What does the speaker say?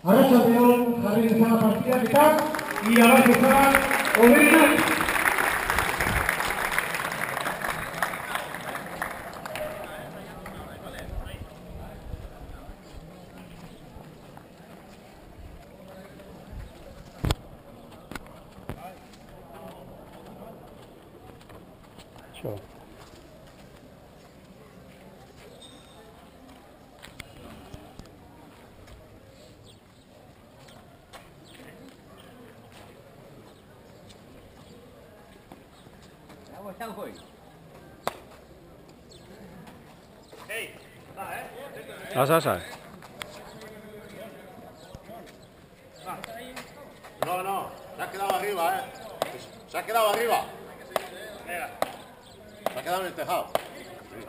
Arratsaldeon jarri dezala partidak eta irabaz dezala hoberenak. Sure. Asa. No, se ha quedado arriba, Se ha quedado arriba. Se ha quedado en el tejado. Sí.